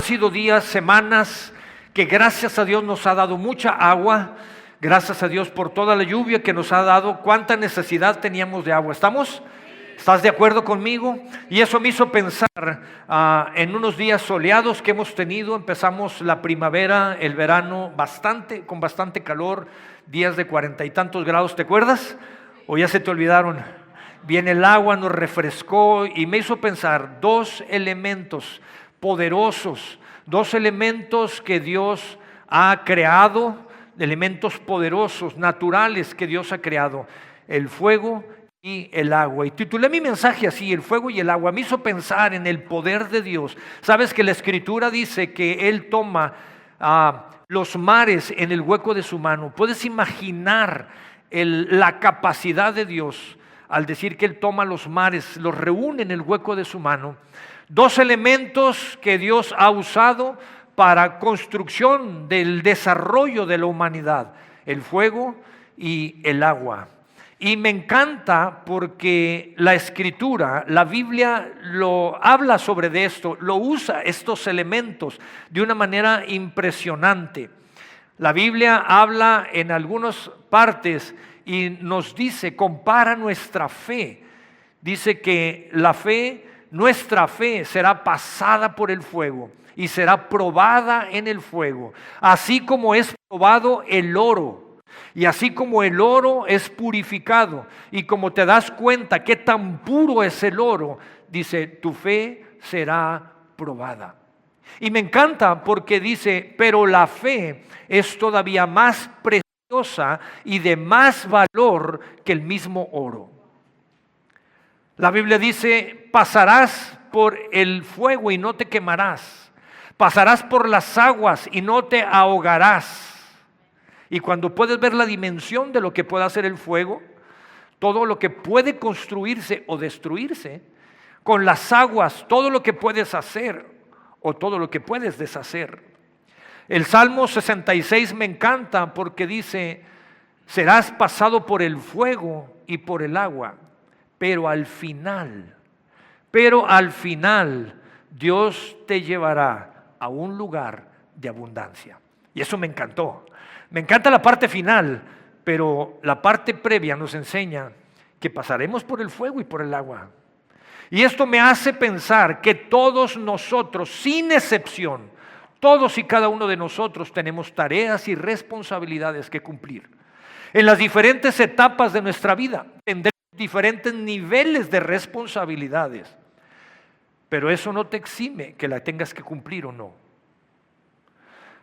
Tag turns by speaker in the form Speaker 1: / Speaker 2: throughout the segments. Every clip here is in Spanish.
Speaker 1: sido días, semanas, que gracias a Dios nos ha dado mucha agua. Gracias a Dios por toda la lluvia que nos ha dado. ¿Cuánta necesidad teníamos de agua? ¿Estamos? ¿Estás de acuerdo conmigo? Y eso me hizo pensar en unos días soleados que hemos tenido. Empezamos la primavera, el verano, con bastante calor, días de 40 y tantos grados. ¿Te acuerdas? ¿O ya se te olvidaron? Viene el agua, nos refrescó y me hizo pensar dos elementos poderosos, dos elementos que Dios ha creado, elementos poderosos, naturales que Dios ha creado: el fuego y el agua. Y titulé mi mensaje así: el fuego y el agua. Me hizo pensar en el poder de Dios. Sabes que la Escritura dice que Él toma los mares en el hueco de su mano. ¿Puedes imaginar la capacidad de Dios al decir que Él toma los mares, los reúne en el hueco de su mano? Dos elementos que Dios ha usado para construcción del desarrollo de la humanidad: el fuego y el agua. Y me encanta porque la Escritura, la Biblia lo habla sobre esto, lo usa estos elementos de una manera impresionante. La Biblia habla en algunas partes y nos dice, compara nuestra fe. Dice que nuestra fe será pasada por el fuego y será probada en el fuego, así como es probado el oro. Y así como el oro es purificado, y como te das cuenta qué tan puro es el oro, dice, tu fe será probada. Y me encanta porque dice, pero la fe es todavía más preciosa y de más valor que el mismo oro. La Biblia dice, pasarás por el fuego y no te quemarás. Pasarás por las aguas y no te ahogarás. Y cuando puedes ver la dimensión de lo que puede hacer el fuego, todo lo que puede construirse o destruirse, con las aguas, todo lo que puedes hacer o todo lo que puedes deshacer. El Salmo 66 me encanta porque dice, serás pasado por el fuego y por el agua, pero al final Dios te llevará a un lugar de abundancia. Y eso me encantó. Me encanta la parte final, pero la parte previa nos enseña que pasaremos por el fuego y por el agua. Y esto me hace pensar que todos nosotros, sin excepción, todos y cada uno de nosotros tenemos tareas y responsabilidades que cumplir. En las diferentes etapas de nuestra vida tendremos diferentes niveles de responsabilidades, pero eso no te exime que la tengas que cumplir o no.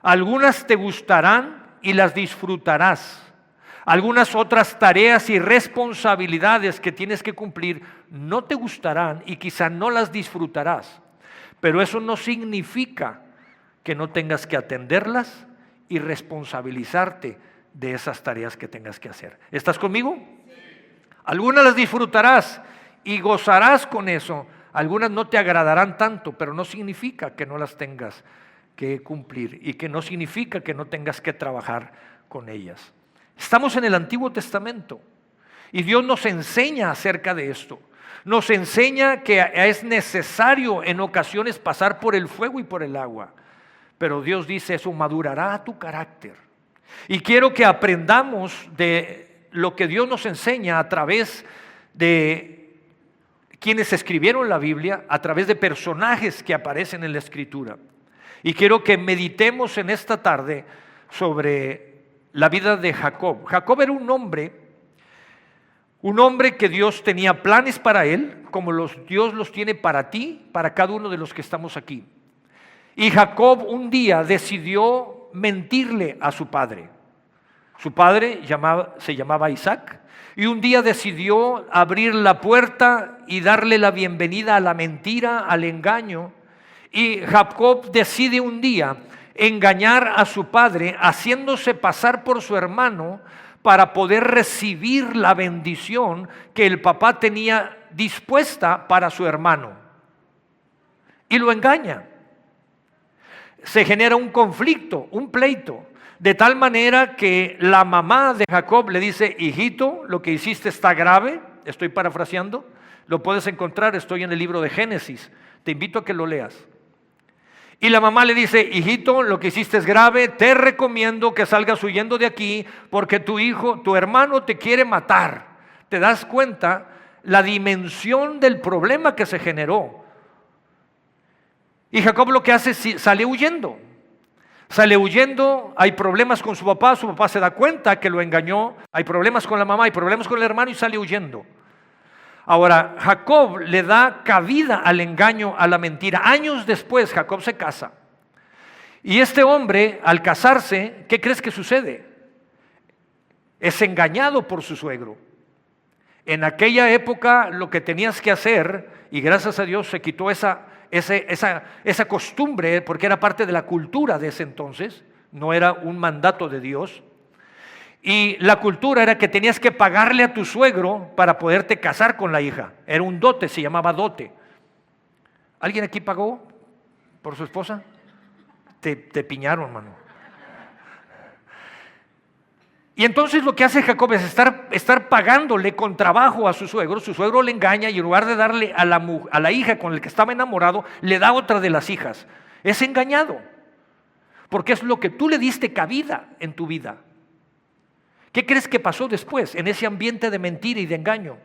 Speaker 1: Algunas te gustarán y las disfrutarás. Algunas otras tareas y responsabilidades que tienes que cumplir no te gustarán y quizá no las disfrutarás. Pero eso no significa que no tengas que atenderlas y responsabilizarte de esas tareas que tengas que hacer. ¿Estás conmigo? Sí. Algunas las disfrutarás y gozarás con eso. Algunas no te agradarán tanto, pero no significa que no las tengas que cumplir y que no significa que no tengas que trabajar con ellas. Estamos en el Antiguo Testamento y Dios nos enseña acerca de esto. Nos enseña que es necesario en ocasiones pasar por el fuego y por el agua, pero Dios dice, eso madurará tu carácter. Y quiero que aprendamos de lo que Dios nos enseña a través de quienes escribieron la Biblia, a través de personajes que aparecen en la Escritura. Y quiero que meditemos en esta tarde sobre la vida de Jacob. Jacob era un hombre que Dios tenía planes para él, como Dios los tiene para ti, para cada uno de los que estamos aquí. Y Jacob un día decidió mentirle a su padre. Su padre se llamaba Isaac, y un día decidió abrir la puerta y darle la bienvenida a la mentira, al engaño. Y Jacob decide un día engañar a su padre, haciéndose pasar por su hermano para poder recibir la bendición que el papá tenía dispuesta para su hermano. Y lo engaña. Se genera un conflicto, un pleito, de tal manera que la mamá de Jacob le dice, hijito, lo que hiciste está grave. Estoy parafraseando, lo puedes encontrar, estoy en el libro de Génesis, te invito a que lo leas. Y la mamá le dice: hijito, lo que hiciste es grave, te recomiendo que salgas huyendo de aquí porque tu hermano te quiere matar. ¿Te das cuenta la dimensión del problema que se generó? Y Jacob lo que hace es sale huyendo. Sale huyendo, hay problemas con su papá se da cuenta que lo engañó, hay problemas con la mamá, hay problemas con el hermano y sale huyendo. Ahora, Jacob le da cabida al engaño, a la mentira. Años después, Jacob se casa. Y este hombre, al casarse, ¿qué crees que sucede? Es engañado por su suegro. En aquella época lo que tenías que hacer, y gracias a Dios se quitó esa costumbre, porque era parte de la cultura de ese entonces, no era un mandato de Dios. Y la cultura era que tenías que pagarle a tu suegro para poderte casar con la hija. Era un dote, se llamaba dote. ¿Alguien aquí pagó por su esposa? Te piñaron, hermano. Y entonces lo que hace Jacob es estar pagándole con trabajo a su suegro le engaña y en lugar de darle a la hija con la que estaba enamorado, le da otra de las hijas. Es engañado, porque es lo que tú le diste cabida en tu vida. ¿Qué crees que pasó después en ese ambiente de mentira y de engaño?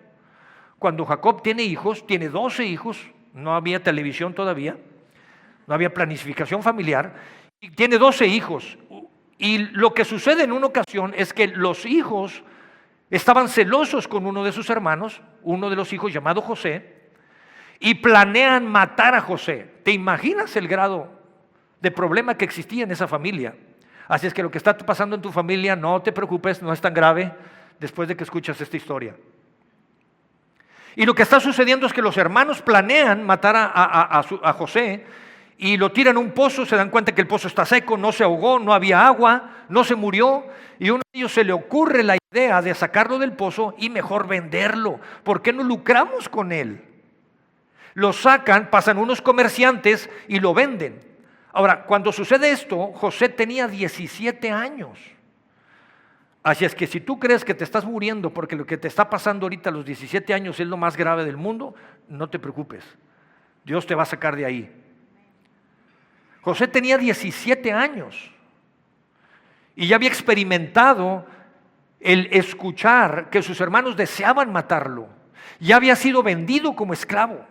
Speaker 1: Cuando Jacob tiene hijos, tiene 12 hijos, no había televisión todavía, no había planificación familiar, y tiene 12 hijos. Y lo que sucede en una ocasión es que los hijos estaban celosos con uno de sus hermanos, uno de los hijos llamado José, y planean matar a José. ¿Te imaginas el grado de problema que existía en esa familia? Así es que lo que está pasando en tu familia, no te preocupes, no es tan grave después de que escuchas esta historia. Y lo que está sucediendo es que los hermanos planean matar a José y lo tiran a un pozo, se dan cuenta que el pozo está seco, no se ahogó, no había agua, no se murió, y a uno de ellos se le ocurre la idea de sacarlo del pozo y mejor venderlo. ¿Por qué no lucramos con él? Lo sacan, pasan unos comerciantes y lo venden. Ahora, cuando sucede esto, José tenía 17 años. Así es que si tú crees que te estás muriendo porque lo que te está pasando ahorita a los 17 años es lo más grave del mundo, no te preocupes. Dios te va a sacar de ahí. José tenía 17 años y ya había experimentado el escuchar que sus hermanos deseaban matarlo. Ya había sido vendido como esclavo.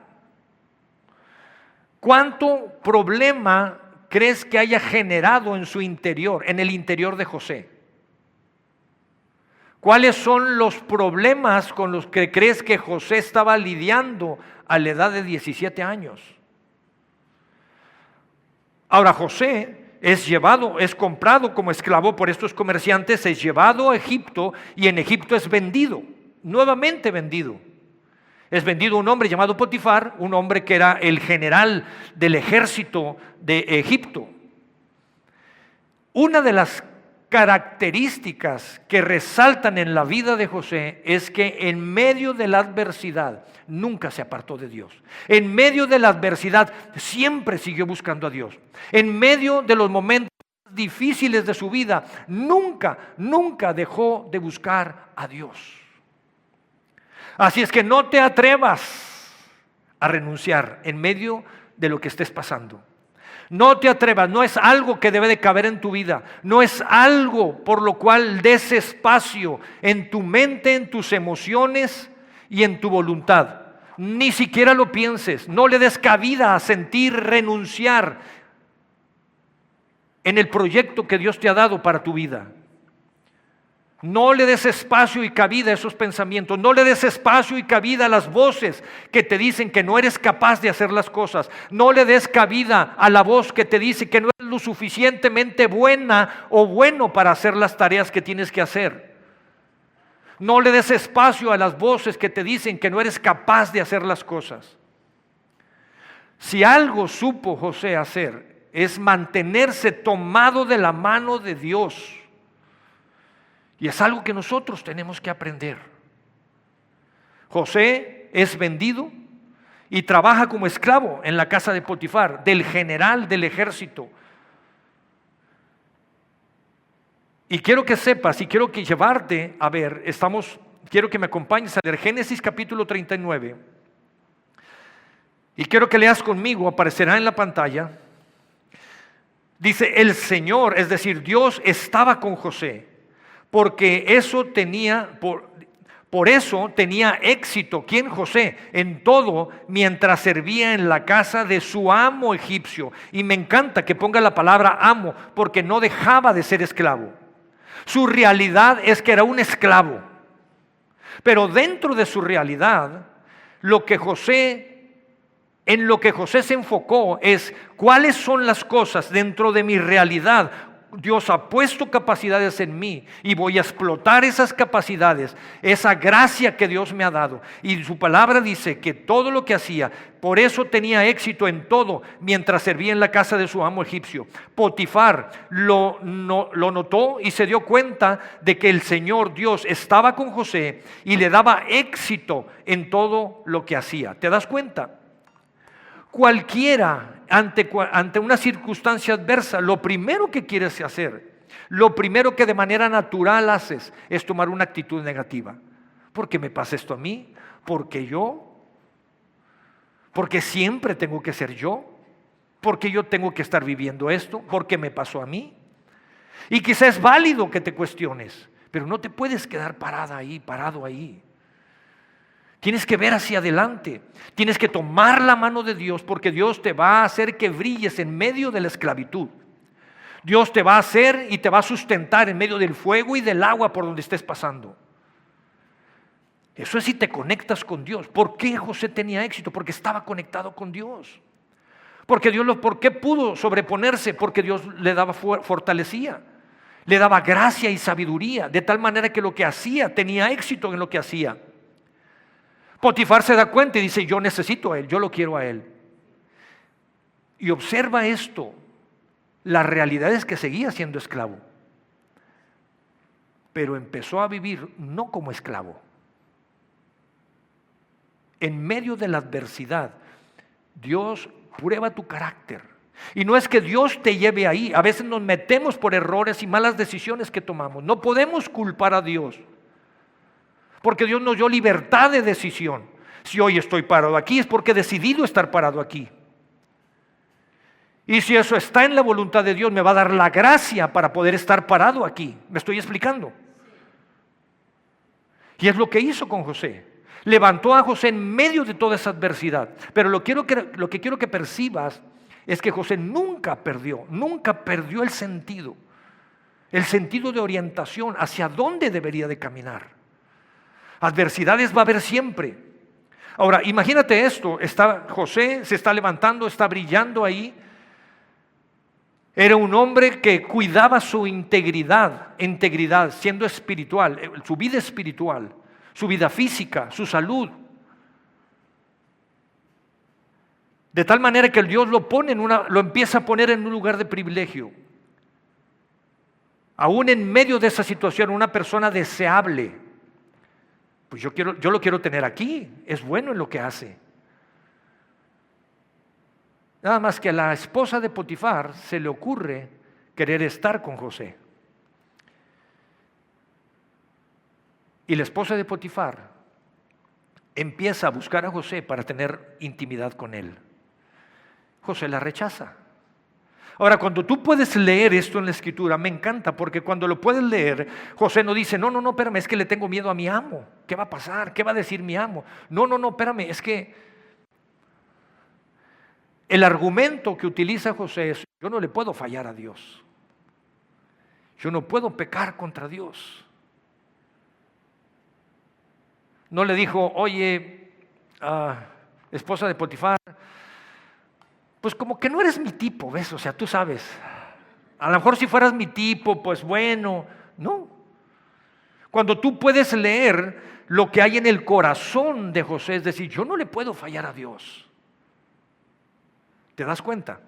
Speaker 1: ¿Cuánto problema crees que haya generado en su interior, en el interior de José? ¿Cuáles son los problemas con los que crees que José estaba lidiando a la edad de 17 años? Ahora José es comprado como esclavo por estos comerciantes, es llevado a Egipto y en Egipto es vendido, nuevamente vendido. Es vendido a un hombre llamado Potifar, un hombre que era el general del ejército de Egipto. Una de las características que resaltan en la vida de José es que en medio de la adversidad nunca se apartó de Dios. En medio de la adversidad siempre siguió buscando a Dios. En medio de los momentos difíciles de su vida nunca dejó de buscar a Dios. Así es que no te atrevas a renunciar en medio de lo que estés pasando. No te atrevas, no es algo que debe de caber en tu vida, no es algo por lo cual des espacio en tu mente, en tus emociones y en tu voluntad. Ni siquiera lo pienses, no le des cabida a sentir renunciar en el proyecto que Dios te ha dado para tu vida. No le des espacio y cabida a esos pensamientos, no le des espacio y cabida a las voces que te dicen que no eres capaz de hacer las cosas, no le des cabida a la voz que te dice que no eres lo suficientemente buena o bueno para hacer las tareas que tienes que hacer. No le des espacio a las voces que te dicen que no eres capaz de hacer las cosas. Si algo supo José hacer es mantenerse tomado de la mano de Dios. Y es algo que nosotros tenemos que aprender. José es vendido y trabaja como esclavo en la casa de Potifar, del general del ejército. Y quiero que sepas y quiero que llevarte a ver, quiero que me acompañes a leer Génesis capítulo 39. Y quiero que leas conmigo, aparecerá en la pantalla, Dice el Señor, es decir, Dios estaba con José, porque por eso tenía éxito. ¿Quién? José, en todo mientras servía en la casa de su amo egipcio. Y me encanta que ponga la palabra amo, porque no dejaba de ser esclavo. Su realidad es que era un esclavo. Pero dentro de su realidad, en lo que José se enfocó es cuáles son las cosas dentro de mi realidad. Dios ha puesto capacidades en mí y voy a explotar esas capacidades, esa gracia que Dios me ha dado. Y su palabra dice que todo lo que hacía, por eso tenía éxito en todo mientras servía en la casa de su amo egipcio. Potifar lo notó y se dio cuenta de que el Señor Dios estaba con José y le daba éxito en todo lo que hacía. ¿Te das cuenta? Cualquiera ante una circunstancia adversa, lo primero que quieres hacer, lo primero que de manera natural haces es tomar una actitud negativa. ¿Por qué me pasa esto a mí? ¿Por qué yo? ¿Por qué siempre tengo que ser yo? ¿Por qué yo tengo que estar viviendo esto? ¿Por qué me pasó a mí? Y quizás es válido que te cuestiones, pero no te puedes quedar parado ahí. Tienes que ver hacia adelante, tienes que tomar la mano de Dios, porque Dios te va a hacer que brilles en medio de la esclavitud. Dios te va a hacer y te va a sustentar en medio del fuego y del agua por donde estés pasando. Eso es si te conectas con Dios. ¿Por qué José tenía éxito? Porque estaba conectado con Dios. ¿Por qué pudo sobreponerse? Porque Dios le daba fortalecía, le daba gracia y sabiduría, de tal manera que lo que hacía tenía éxito en lo que hacía. Potifar se da cuenta y dice: yo necesito a él, yo lo quiero a él. Y observa esto, la realidad es que seguía siendo esclavo, pero empezó a vivir no como esclavo. En medio de la adversidad, Dios prueba tu carácter. Y no es que Dios te lleve ahí, a veces nos metemos por errores y malas decisiones que tomamos. No podemos culpar a Dios, porque Dios nos dio libertad de decisión. Si hoy estoy parado aquí es porque he decidido estar parado aquí. Y si eso está en la voluntad de Dios, me va a dar la gracia para poder estar parado aquí. ¿Me estoy explicando? Y es lo que hizo con José. Levantó a José en medio de toda esa adversidad. Pero lo que quiero que percibas es que José nunca perdió el sentido de orientación hacia dónde debería de caminar. Adversidades va a haber siempre. Ahora, imagínate esto, José se está levantando, está brillando ahí. Era un hombre que cuidaba su integridad, siendo espiritual, su vida espiritual, su vida física, su salud. De tal manera que el Dios lo empieza a poner en un lugar de privilegio. Aún en medio de esa situación, una persona deseable. Pues yo lo quiero tener aquí, es bueno en lo que hace. Nada más que a la esposa de Potifar se le ocurre querer estar con José. Y la esposa de Potifar empieza a buscar a José para tener intimidad con él. José la rechaza. Ahora, cuando tú puedes leer esto en la Escritura, me encanta, porque cuando lo puedes leer, José no dice: no, espérame, es que le tengo miedo a mi amo. ¿Qué va a pasar? ¿Qué va a decir mi amo? No, espérame, es que el argumento que utiliza José es: yo no le puedo fallar a Dios. Yo no puedo pecar contra Dios. No le dijo: oye, esposa de Potifar, pues como que no eres mi tipo, ¿ves? O sea, tú sabes, a lo mejor si fueras mi tipo, pues bueno. No. Cuando tú puedes leer lo que hay en el corazón de José, es decir, yo no le puedo fallar a Dios. ¿Te das cuenta?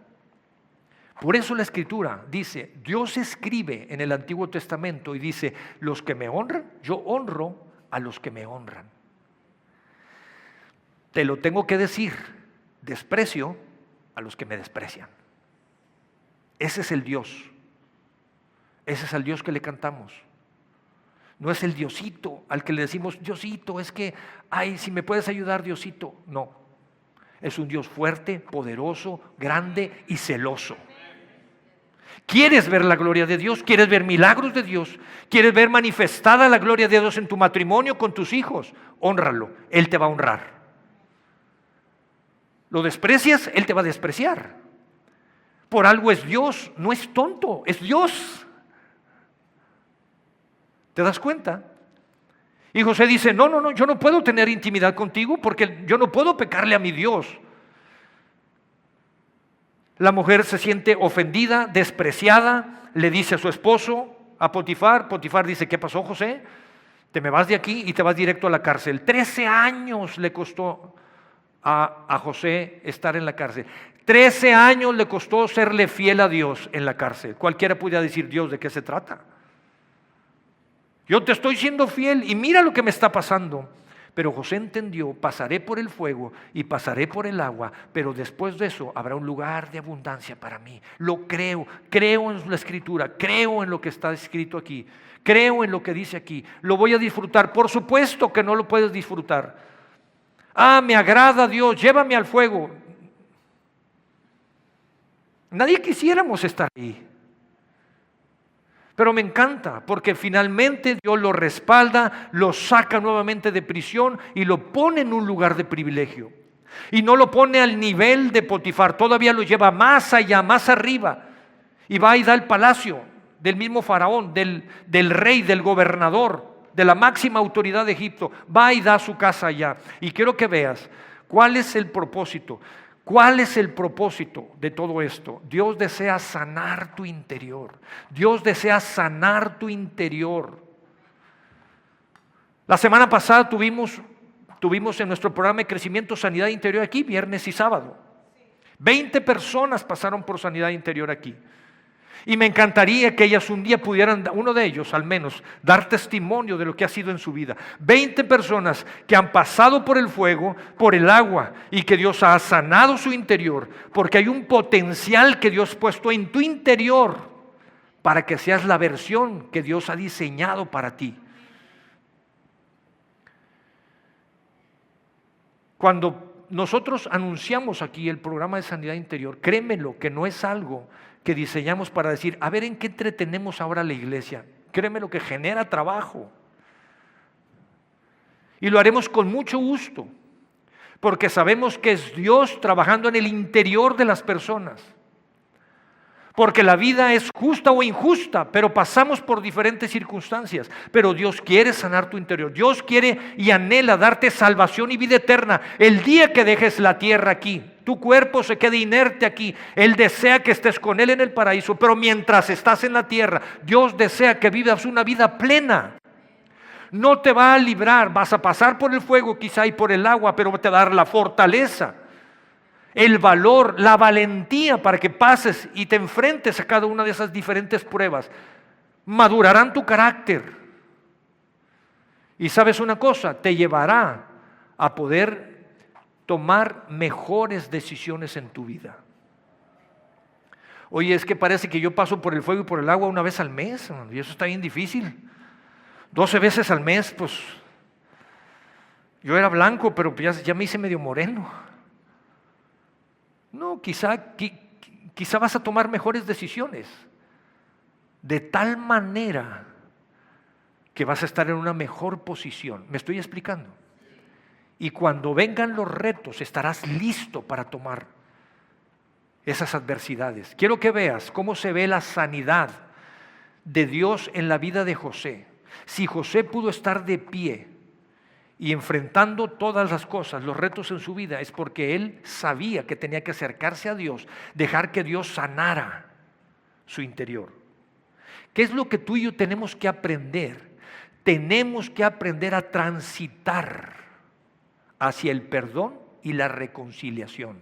Speaker 1: Por eso la Escritura dice, Dios escribe en el Antiguo Testamento y dice: los que me honran, yo honro a los que me honran. Te lo tengo que decir, desprecio a los que me desprecian. Ese es el Dios. Ese es el Dios que le cantamos. No es el Diosito al que le decimos: Diosito, es que, ay, si me puedes ayudar, Diosito. No. Es un Dios fuerte, poderoso, grande y celoso. ¿Quieres ver la gloria de Dios? ¿Quieres ver milagros de Dios? ¿Quieres ver manifestada la gloria de Dios en tu matrimonio con tus hijos? Hónralo, Él te va a honrar. ¿Lo desprecias? Él te va a despreciar. Por algo es Dios, no es tonto, es Dios. ¿Te das cuenta? Y José dice, no, yo no puedo tener intimidad contigo porque yo no puedo pecarle a mi Dios. La mujer se siente ofendida, despreciada, le dice a su esposo, a Potifar. Potifar dice, ¿qué pasó, José? Te me vas de aquí y te vas directo a la cárcel. 13 años le costó a José estar en la cárcel. 13 años le costó serle fiel a Dios en la cárcel. Cualquiera pudiera decir, Dios, ¿de qué se trata? Yo te estoy siendo fiel y mira lo que me está pasando. Pero José entendió, pasaré por el fuego y pasaré por el agua, pero después de eso habrá un lugar de abundancia para mí. Lo creo en la escritura, creo en lo que está escrito aquí, creo en lo que dice aquí. Lo voy a disfrutar, por supuesto que no lo puedes disfrutar. Me agrada Dios, llévame al fuego. Nadie quisiéramos estar ahí. Pero me encanta porque finalmente Dios lo respalda, lo saca nuevamente de prisión y lo pone en un lugar de privilegio. Y no lo pone al nivel de Potifar, todavía lo lleva más allá, más arriba. Y va y da el palacio del mismo faraón, del rey, del gobernador, de la máxima autoridad de Egipto. Va y da su casa allá. Y quiero que veas cuál es el propósito. ¿Cuál es el propósito de todo esto? Dios desea sanar tu interior. Dios desea sanar tu interior. La semana pasada tuvimos en nuestro programa de crecimiento sanidad interior aquí, viernes y sábado. 20 personas pasaron por sanidad interior aquí. Y me encantaría que ellas un día pudieran, uno de ellos al menos, dar testimonio de lo que ha sido en su vida. 20 personas que han pasado por el fuego, por el agua, y que Dios ha sanado su interior, porque hay un potencial que Dios ha puesto en tu interior para que seas la versión que Dios ha diseñado para ti. Cuando nosotros anunciamos aquí el programa de sanidad interior, créemelo que no es algo que diseñamos para decir, a ver en qué entretenemos ahora la iglesia. Créeme lo que genera trabajo. Y lo haremos con mucho gusto, porque sabemos que es Dios trabajando en el interior de las personas. Porque la vida es justa o injusta, pero pasamos por diferentes circunstancias. Pero Dios quiere sanar tu interior. Dios quiere y anhela darte salvación y vida eterna. El día que dejes la tierra aquí, tu cuerpo se quede inerte aquí. Él desea que estés con Él en el paraíso. Pero mientras estás en la tierra, Dios desea que vivas una vida plena. No te va a librar, vas a pasar por el fuego quizá y por el agua, pero te va a dar la fortaleza, el valor, la valentía para que pases y te enfrentes a cada una de esas diferentes pruebas. Madurarán tu carácter. Y sabes una cosa, te llevará a poder tomar mejores decisiones en tu vida. Oye, es que parece que yo paso por el fuego y por el agua una vez al mes, y eso está bien difícil. 12 veces al mes, pues yo era blanco, pero ya me hice medio moreno. No, quizá vas a tomar mejores decisiones, de tal manera que vas a estar en una mejor posición. ¿Me estoy explicando? Y cuando vengan los retos, estarás listo para tomar esas adversidades. Quiero que veas cómo se ve la sanidad de Dios en la vida de José. Si José pudo estar de pie y enfrentando todas las cosas, los retos en su vida, es porque él sabía que tenía que acercarse a Dios, dejar que Dios sanara su interior. ¿Qué es lo que tú y yo tenemos que aprender? Tenemos que aprender a transitar hacia el perdón y la reconciliación.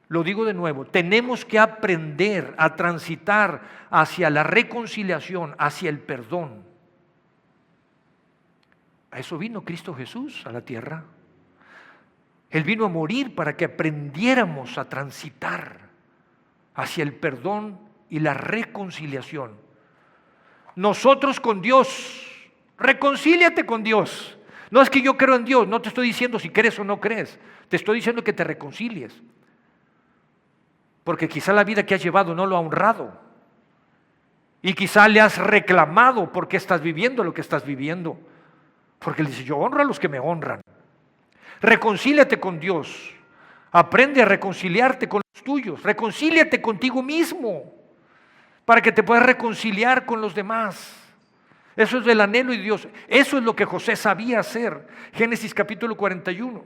Speaker 1: Lo digo de nuevo, tenemos que aprender a transitar hacia la reconciliación, hacia el perdón. A eso vino Cristo Jesús a la tierra. Él vino a morir para que aprendiéramos a transitar hacia el perdón y la reconciliación. Nosotros con Dios, reconcíliate con Dios. No es que yo creo en Dios, no te estoy diciendo si crees o no crees, te estoy diciendo que te reconcilies. porque quizá la vida que has llevado no lo ha honrado. Y quizá le has reclamado por qué estás viviendo lo que estás viviendo. Porque él dice, yo honro a los que me honran. Reconcíliate con Dios. Aprende a reconciliarte con los tuyos. Reconcíliate contigo mismo para que te puedas reconciliar con los demás. Eso es el anhelo de Dios. Eso es lo que José sabía hacer. Génesis capítulo 41.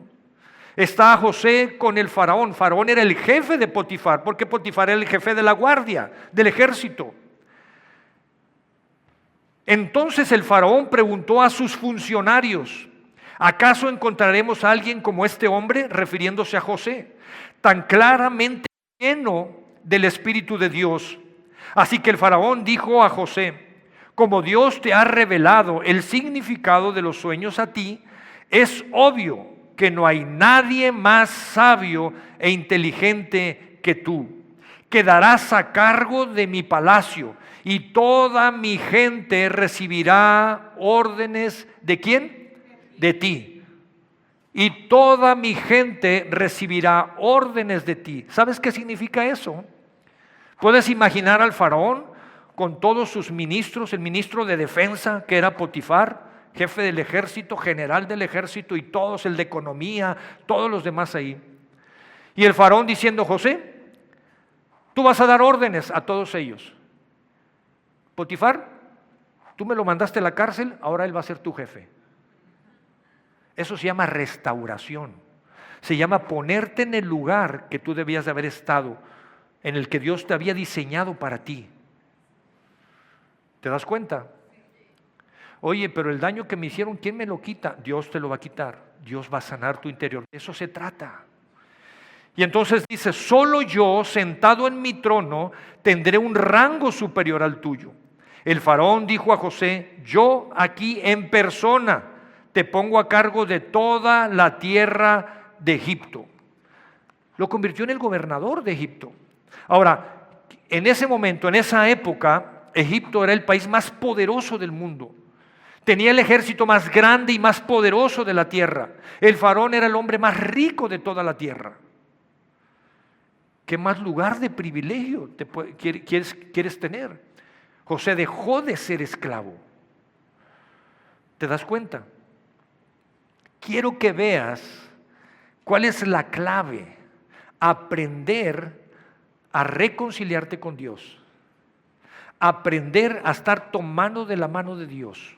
Speaker 1: Está José con el faraón. Faraón era el jefe de Potifar, porque Potifar era el jefe de la guardia, del ejército. Entonces el faraón preguntó a sus funcionarios, ¿acaso encontraremos a alguien como este hombre? Refiriéndose a José, tan claramente lleno del Espíritu de Dios. Así que el faraón dijo a José, como Dios te ha revelado el significado de los sueños a ti, es obvio que no hay nadie más sabio e inteligente que tú. Quedarás a cargo de mi palacio y toda mi gente recibirá órdenes ¿de quién? De ti. Y toda mi gente recibirá órdenes de ti. ¿Sabes qué significa eso? ¿Puedes imaginar al faraón con todos sus ministros, el ministro de defensa que era Potifar, jefe del ejército, general del ejército y todos, el de economía, todos los demás ahí? Y el faraón diciendo, José, tú vas a dar órdenes a todos ellos. Potifar, tú me lo mandaste a la cárcel, ahora él va a ser tu jefe. Eso se llama restauración. Se llama ponerte en el lugar que tú debías de haber estado, en el que Dios te había diseñado para ti. ¿Te das cuenta? Oye, pero el daño que me hicieron, ¿quién me lo quita? Dios te lo va a quitar. Dios va a sanar tu interior. De eso se trata. Y entonces dice, solo yo, sentado en mi trono, tendré un rango superior al tuyo. El faraón dijo a José, yo aquí en persona te pongo a cargo de toda la tierra de Egipto. Lo convirtió en el gobernador de Egipto. Ahora, en ese momento, en esa época, Egipto era el país más poderoso del mundo. Tenía el ejército más grande y más poderoso de la tierra. El faraón era el hombre más rico de toda la tierra. ¿Qué más lugar de privilegio quieres tener? José dejó de ser esclavo. ¿Te das cuenta? Quiero que veas cuál es la clave. Aprender a reconciliarte con Dios. Aprender a estar tomando de la mano de Dios.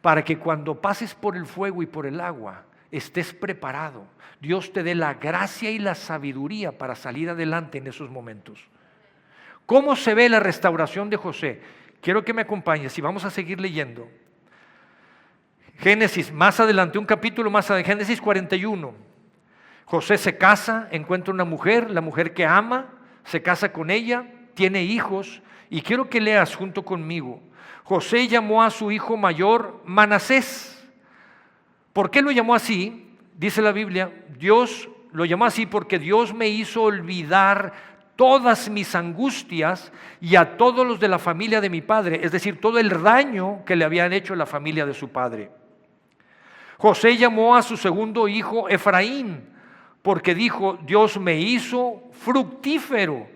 Speaker 1: Para que cuando pases por el fuego y por el agua, estés preparado. Dios te dé la gracia y la sabiduría para salir adelante en esos momentos. ¿Cómo se ve la restauración de José? Quiero que me acompañes y vamos a seguir leyendo. Génesis, más adelante, un capítulo más adelante, Génesis 41. José se casa, encuentra una mujer, la mujer que ama, se casa con ella, tiene hijos, y quiero que leas junto conmigo. José llamó a su hijo mayor Manasés. ¿Por qué lo llamó así? Dice la Biblia, Dios lo llamó así porque Dios me hizo olvidar todas mis angustias y a todos los de la familia de mi padre, es decir, todo el daño que le habían hecho a la familia de su padre. José llamó a su segundo hijo Efraín, porque dijo, Dios me hizo fructífero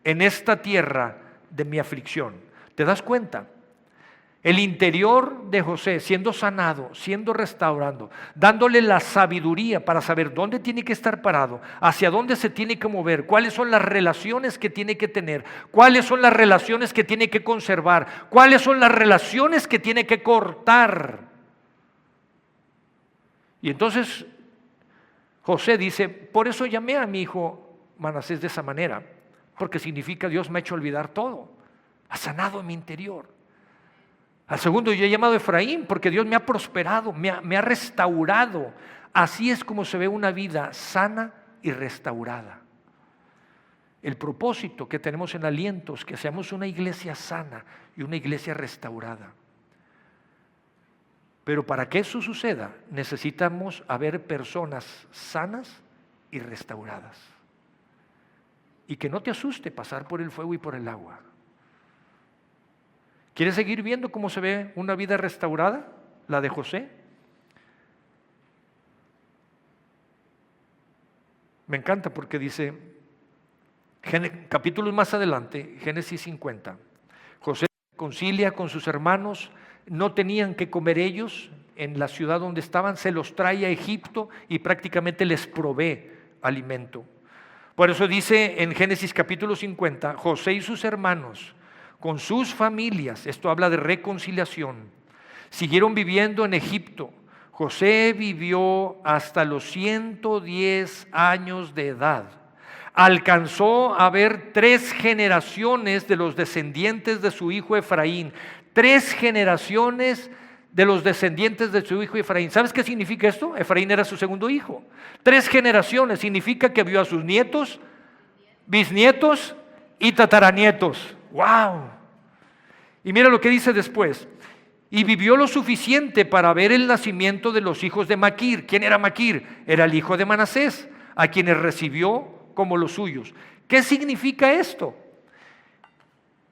Speaker 1: en esta tierra de mi aflicción. ¿Te das cuenta? El interior de José siendo sanado, siendo restaurado, dándole la sabiduría para saber dónde tiene que estar parado, hacia dónde se tiene que mover, cuáles son las relaciones que tiene que tener, cuáles son las relaciones que tiene que conservar, cuáles son las relaciones que tiene que cortar. Y entonces José dice, por eso llamé a mi hijo Manasés de esa manera, porque significa Dios me ha hecho olvidar todo, ha sanado mi interior. Al segundo yo he llamado Efraín porque Dios me ha prosperado, me ha restaurado. Así es como se ve una vida sana y restaurada. El propósito que tenemos en Aliento es que seamos una iglesia sana y una iglesia restaurada. Pero para que eso suceda necesitamos haber personas sanas y restauradas. Y que no te asuste pasar por el fuego y por el agua. ¿Quieres seguir viendo cómo se ve una vida restaurada? La de José. Me encanta porque dice, Capítulos más adelante, Génesis 50, José se reconcilia con sus hermanos, no tenían que comer ellos en la ciudad donde estaban, se los trae a Egipto y prácticamente les provee alimento. Por eso dice en Génesis capítulo 50, José y sus hermanos con sus familias, esto habla de reconciliación, siguieron viviendo en Egipto. José vivió hasta los 110 años de edad. Alcanzó a ver 3 generaciones de los descendientes de su hijo Efraín. 3 generaciones de los descendientes de su hijo Efraín. ¿Sabes qué significa esto? Efraín era su segundo hijo. 3 generaciones significa que vio a sus nietos, bisnietos y tataranietos. ¡Wow! Y mira lo que dice después. Y vivió lo suficiente para ver el nacimiento de los hijos de Maquir. ¿Quién era Maquir? Era el hijo de Manasés, a quienes recibió como los suyos. ¿Qué significa esto?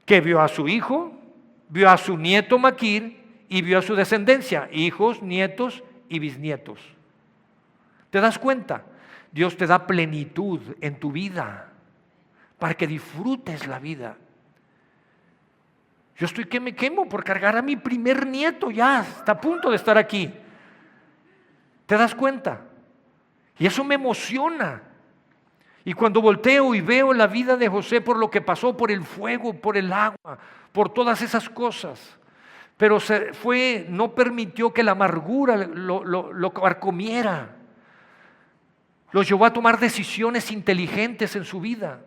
Speaker 1: Que vio a su hijo, vio a su nieto Maquir y vio a su descendencia, hijos, nietos y bisnietos. ¿Te das cuenta? Dios te da plenitud en tu vida para que disfrutes la vida. Yo estoy que me quemo por cargar a mi primer nieto, ya está a punto de estar aquí. ¿Te das cuenta? Y eso me emociona. Y cuando volteo y veo la vida de José por lo que pasó, por el fuego, por el agua, por todas esas cosas, pero no permitió que la amargura lo carcomiera. Lo llevó a tomar decisiones inteligentes en su vida.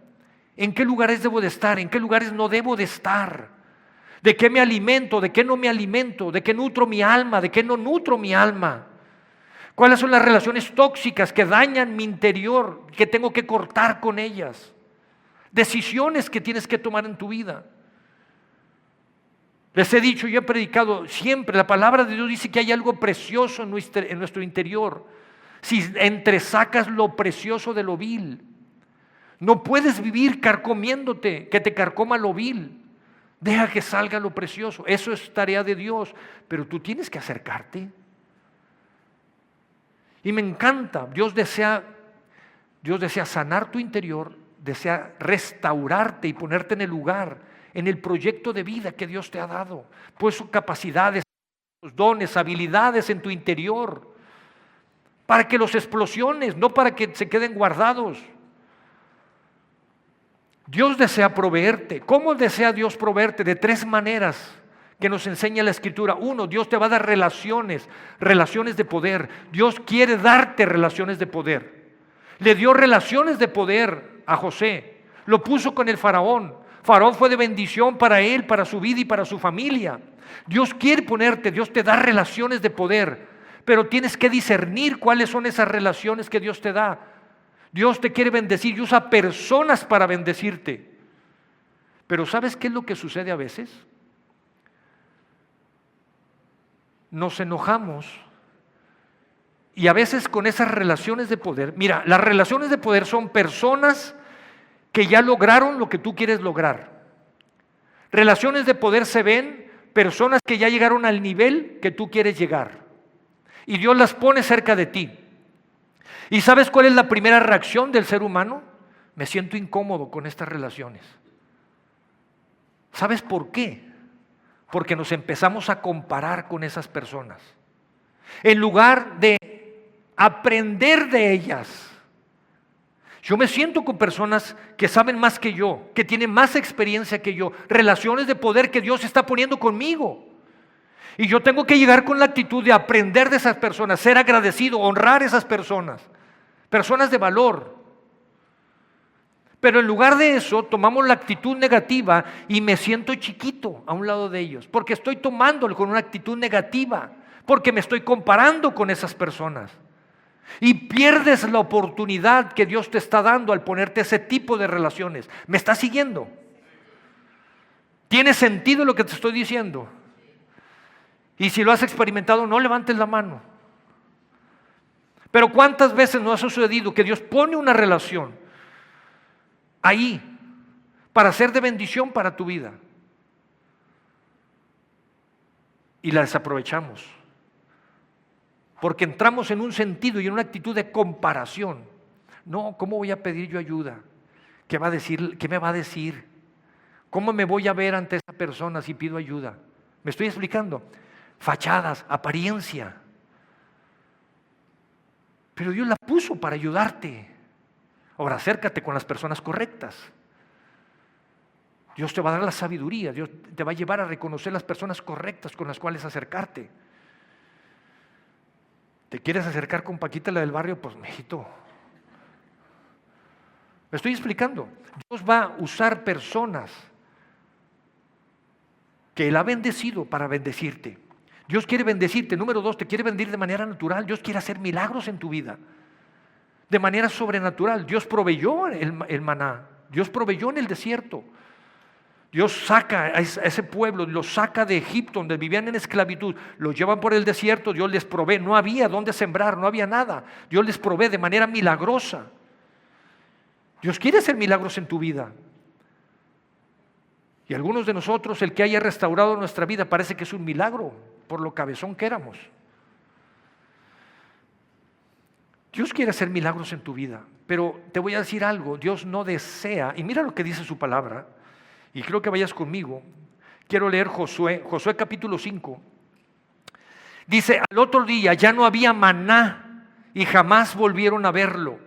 Speaker 1: ¿En qué lugares debo de estar? ¿En qué lugares no debo de estar? ¿De qué me alimento? ¿De qué no me alimento? ¿De qué nutro mi alma? ¿De qué no nutro mi alma? ¿Cuáles son las relaciones tóxicas que dañan mi interior, que tengo que cortar con ellas? Decisiones que tienes que tomar en tu vida. Les he dicho, yo he predicado siempre, la palabra de Dios dice que hay algo precioso en nuestro interior. Si entresacas lo precioso de lo vil, no puedes vivir carcomiéndote, que te carcoma lo vil. Deja que salga lo precioso. Eso es tarea de Dios, pero tú tienes que acercarte. Y me encanta, Dios desea sanar tu interior, desea restaurarte y ponerte en el lugar, en el proyecto de vida que Dios te ha dado. Pues sus capacidades, sus dones, habilidades en tu interior, para que los explosiones, no para que se queden guardados. Dios desea proveerte. ¿Cómo desea Dios proveerte? De 3 maneras que nos enseña la Escritura. 1, Dios te va a dar relaciones de poder. Dios quiere darte relaciones de poder. Le dio relaciones de poder a José. Lo puso con el faraón. Faraón fue de bendición para él, para su vida y para su familia. Dios quiere ponerte, Dios te da relaciones de poder, pero tienes que discernir cuáles son esas relaciones que Dios te da. Dios te quiere bendecir y usa personas para bendecirte. Pero ¿sabes qué es lo que sucede a veces? Nos enojamos y a veces con esas relaciones de poder, mira, las relaciones de poder son personas que ya lograron lo que tú quieres lograr. Relaciones de poder se ven personas que ya llegaron al nivel que tú quieres llegar y Dios las pone cerca de ti. ¿Y sabes cuál es la primera reacción del ser humano? Me siento incómodo con estas relaciones. ¿Sabes por qué? Porque nos empezamos a comparar con esas personas. En lugar de aprender de ellas. Yo me siento con personas que saben más que yo, que tienen más experiencia que yo, relaciones de poder que Dios está poniendo conmigo. Y yo tengo que llegar con la actitud de aprender de esas personas, ser agradecido, honrar a esas personas. Personas de valor. Pero en lugar de eso, tomamos la actitud negativa y me siento chiquito a un lado de ellos, porque estoy tomándolo con una actitud negativa, porque me estoy comparando con esas personas. Y pierdes la oportunidad que Dios te está dando al ponerte ese tipo de relaciones. ¿Me estás siguiendo? ¿Tiene sentido lo que te estoy diciendo? Y si lo has experimentado, no levantes la mano. Pero ¿cuántas veces no ha sucedido que Dios pone una relación ahí para ser de bendición para tu vida y la desaprovechamos? Porque entramos en un sentido y en una actitud de comparación. No, ¿cómo voy a pedir yo ayuda? ¿Qué va a decir? ¿Qué me va a decir? ¿Cómo me voy a ver ante esa persona si pido ayuda? ¿Me estoy explicando? Fachadas, apariencia. Pero Dios la puso para ayudarte. Ahora acércate con las personas correctas. Dios te va a dar la sabiduría, Dios te va a llevar a reconocer las personas correctas con las cuales acercarte. ¿Te quieres acercar con Paquita, la del barrio? Pues, mijito. Me estoy explicando. Dios va a usar personas que Él ha bendecido para bendecirte. Dios quiere bendecirte. Número 2, te quiere bendecir de manera natural. Dios quiere hacer milagros en tu vida. De manera sobrenatural. Dios proveyó el maná. Dios proveyó en el desierto. Dios saca a ese pueblo, los saca de Egipto, donde vivían en esclavitud, los llevan por el desierto, Dios les provee. No había dónde sembrar, no había nada. Dios les provee de manera milagrosa. Dios quiere hacer milagros en tu vida. Y algunos de nosotros, el que haya restaurado nuestra vida, parece que es un milagro por lo cabezón que éramos. Dios quiere hacer milagros en tu vida, pero te voy a decir algo, Dios no desea, y mira lo que dice su palabra, y creo que vayas conmigo. Quiero leer Josué capítulo 5. Dice, al otro día ya no había maná y jamás volvieron a verlo.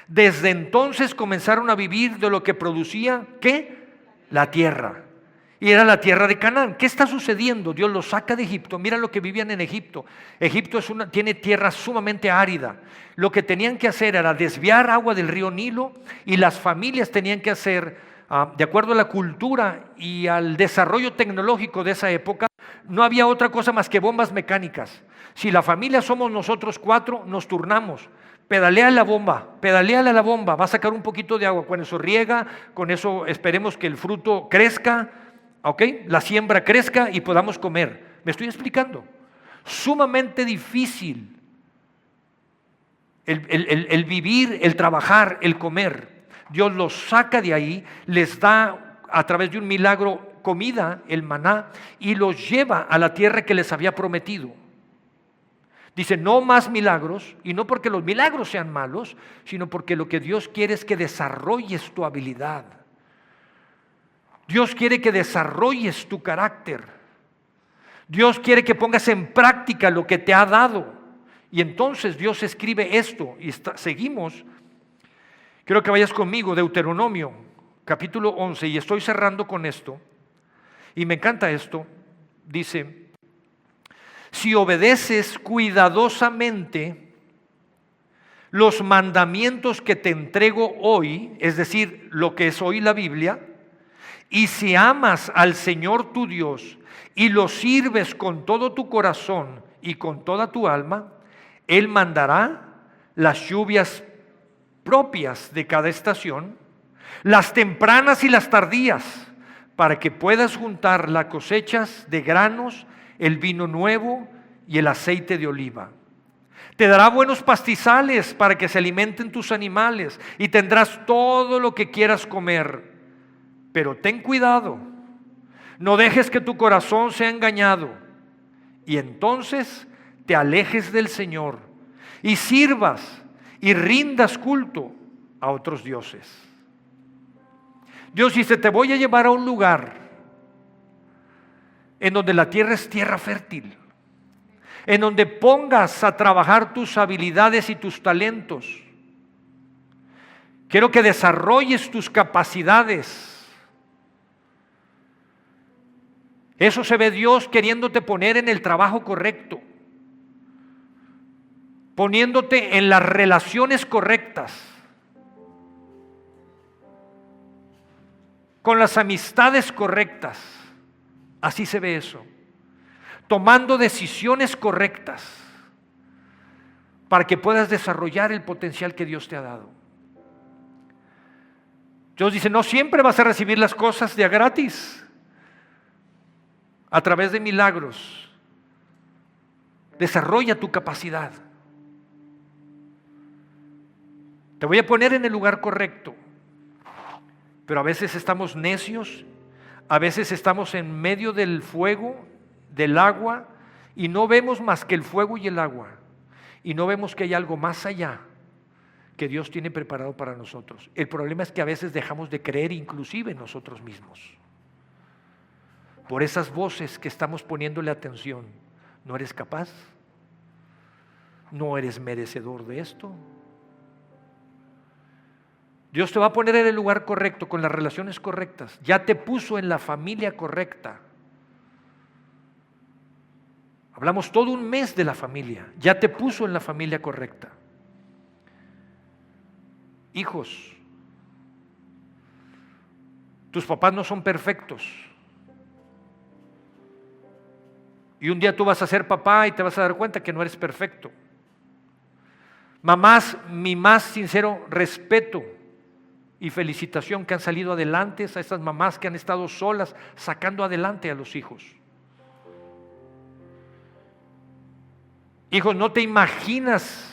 Speaker 1: Desde entonces comenzaron a vivir de lo que producía, ¿qué? La tierra. Y era la tierra de Canaán. ¿Qué está sucediendo? Dios los saca de Egipto. Mira lo que vivían en Egipto. Egipto tiene tierra sumamente árida. Lo que tenían que hacer era desviar agua del río Nilo, y las familias tenían que hacer, de acuerdo a la cultura y al desarrollo tecnológico de esa época, no había otra cosa más que bombas mecánicas. Si la familia somos nosotros 4, nos turnamos. Pedaleale a la bomba, va a sacar un poquito de agua, con eso riega, con eso esperemos que el fruto crezca, ¿ok? La siembra crezca y podamos comer. ¿Me estoy explicando? Sumamente difícil el vivir, el trabajar, el comer. Dios los saca de ahí, les da a través de un milagro comida, el maná, y los lleva a la tierra que les había prometido. Dice, no más milagros, y no porque los milagros sean malos, sino porque lo que Dios quiere es que desarrolles tu habilidad. Dios quiere que desarrolles tu carácter. Dios quiere que pongas en práctica lo que te ha dado. Y entonces Dios escribe esto, y seguimos. Quiero que vayas conmigo, Deuteronomio, capítulo 11, y estoy cerrando con esto. Y me encanta esto. Dice, si obedeces cuidadosamente los mandamientos que te entrego hoy, es decir, lo que es hoy la Biblia, y si amas al Señor tu Dios y lo sirves con todo tu corazón y con toda tu alma, Él mandará las lluvias propias de cada estación, las tempranas y las tardías, para que puedas juntar las cosechas de granos, el vino nuevo y el aceite de oliva. Te dará buenos pastizales para que se alimenten tus animales, y tendrás todo lo que quieras comer. Pero ten cuidado, no dejes que tu corazón sea engañado, y entonces te alejes del Señor y sirvas y rindas culto a otros dioses. Dios dice, te voy a llevar a un lugar en donde la tierra es tierra fértil, en donde pongas a trabajar tus habilidades y tus talentos. Quiero que desarrolles tus capacidades. Eso se ve Dios queriéndote poner en el trabajo correcto, poniéndote en las relaciones correctas, con las amistades correctas. Así se ve eso. Tomando decisiones correctas para que puedas desarrollar el potencial que Dios te ha dado. Dios dice, no siempre vas a recibir las cosas de a gratis, a través de milagros. Desarrolla tu capacidad. Te voy a poner en el lugar correcto, pero a veces estamos necios, a veces estamos en medio del fuego, del agua, y no vemos más que el fuego y el agua, y no vemos que hay algo más allá que Dios tiene preparado para nosotros. El problema es que a veces dejamos de creer inclusive en nosotros mismos. Por esas voces que estamos poniéndole atención. ¿No eres capaz? ¿No eres merecedor de esto? Dios te va a poner en el lugar correcto, con las relaciones correctas. Ya te puso en la familia correcta. Hablamos todo un mes de la familia. Ya te puso en la familia correcta. Hijos, tus papás no son perfectos. Y un día tú vas a ser papá y te vas a dar cuenta que no eres perfecto. Mamás, mi más sincero respeto y felicitación que han salido adelante a estas mamás que han estado solas sacando adelante a los hijos. Hijos, no te imaginas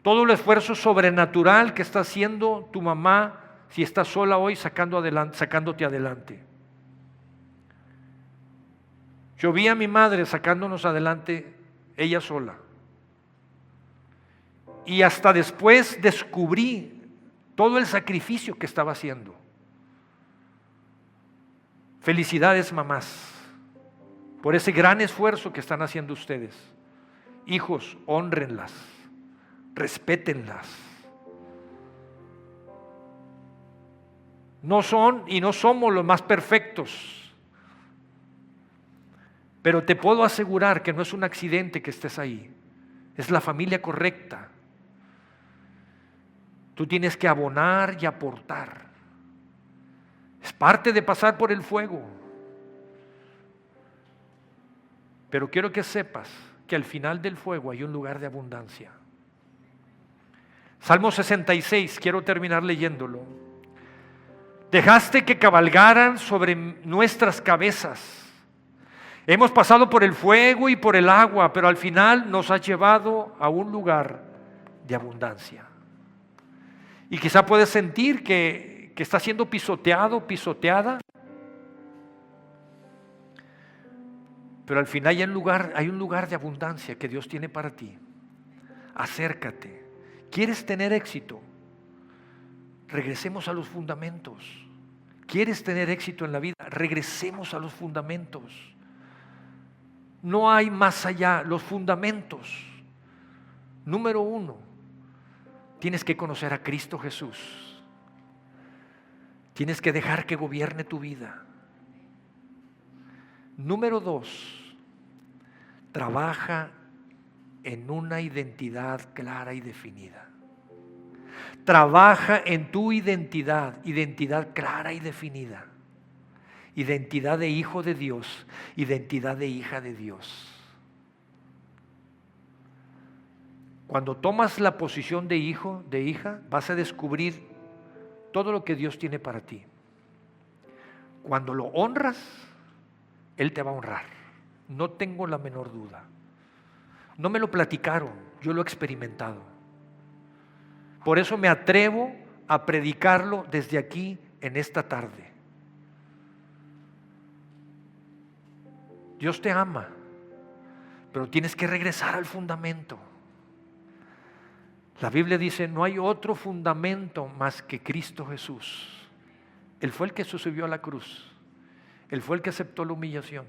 Speaker 1: todo el esfuerzo sobrenatural que está haciendo tu mamá si está sola hoy sacándote adelante. Yo vi a mi madre sacándonos adelante ella sola. Y hasta después descubrí todo el sacrificio que estaba haciendo. Felicidades, mamás, por ese gran esfuerzo que están haciendo ustedes. Hijos, hónrenlas, respétenlas. No son y no somos los más perfectos. Pero te puedo asegurar que no es un accidente que estés ahí. Es la familia correcta. Tú tienes que abonar y aportar. Es parte de pasar por el fuego. Pero quiero que sepas que al final del fuego hay un lugar de abundancia. Salmo 66, quiero terminar leyéndolo. Dejaste que cabalgaran sobre nuestras cabezas. Hemos pasado por el fuego y por el agua, pero al final nos has llevado a un lugar de abundancia. Y quizá puedes sentir que está siendo pisoteado, pisoteada. Pero al final hay un lugar de abundancia que Dios tiene para ti. Acércate. ¿Quieres tener éxito? Regresemos a los fundamentos. ¿Quieres tener éxito en la vida? Regresemos a los fundamentos. No hay más allá, los fundamentos. Número 1, tienes que conocer a Cristo Jesús. Tienes que dejar que gobierne tu vida. Número 2, trabaja en una identidad clara y definida. Trabaja en tu identidad clara y definida. Identidad de hijo de Dios, identidad de hija de Dios. Cuando tomas la posición de hijo, de hija, vas a descubrir todo lo que Dios tiene para ti. Cuando lo honras, Él te va a honrar. No tengo la menor duda. No me lo platicaron, yo lo he experimentado. Por eso me atrevo a predicarlo desde aquí en esta tarde. Dios te ama, pero tienes que regresar al fundamento. La Biblia dice, no hay otro fundamento más que Cristo Jesús. Él fue el que se subió a la cruz. Él fue el que aceptó la humillación.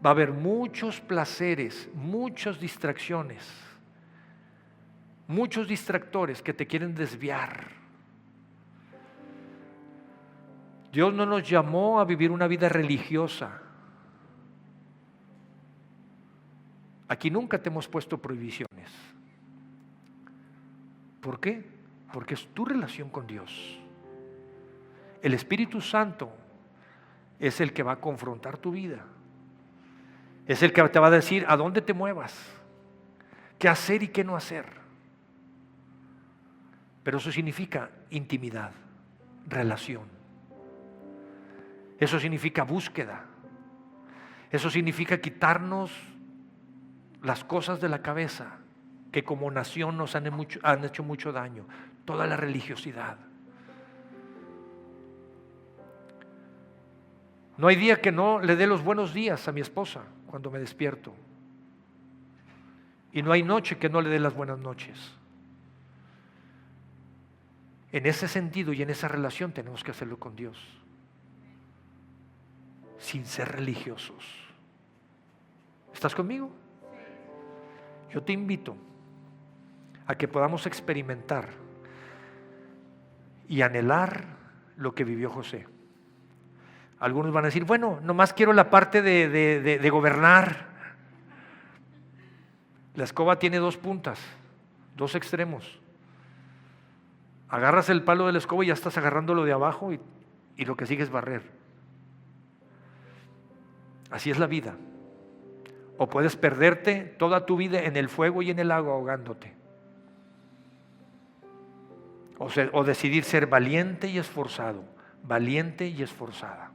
Speaker 1: Va a haber muchos placeres, muchas distracciones, muchos distractores que te quieren desviar. Dios no nos llamó a vivir una vida religiosa. Aquí nunca te hemos puesto prohibiciones. ¿Por qué? Porque es tu relación con Dios. El Espíritu Santo es el que va a confrontar tu vida. Es el que te va a decir a dónde te muevas, qué hacer y qué no hacer. Pero eso significa intimidad, relación. Eso significa búsqueda. Eso significa quitarnos las cosas de la cabeza que como nación nos han hecho mucho daño. Toda la religiosidad. No hay día que no le dé los buenos días a mi esposa cuando me despierto. Y no hay noche que no le dé las buenas noches. En ese sentido y en esa relación tenemos que hacerlo con Dios, sin ser religiosos. ¿Estás conmigo? Yo te invito a que podamos experimentar y anhelar lo que vivió José. Algunos van a decir, bueno, nomás quiero la parte de gobernar. La escoba tiene dos puntas, dos extremos. Agarras el palo de la escoba y ya estás agarrando lo de abajo y lo que sigue es barrer. Así es la vida. O puedes perderte toda tu vida en el fuego y en el agua ahogándote. O decidir ser valiente y esforzado, valiente y esforzada.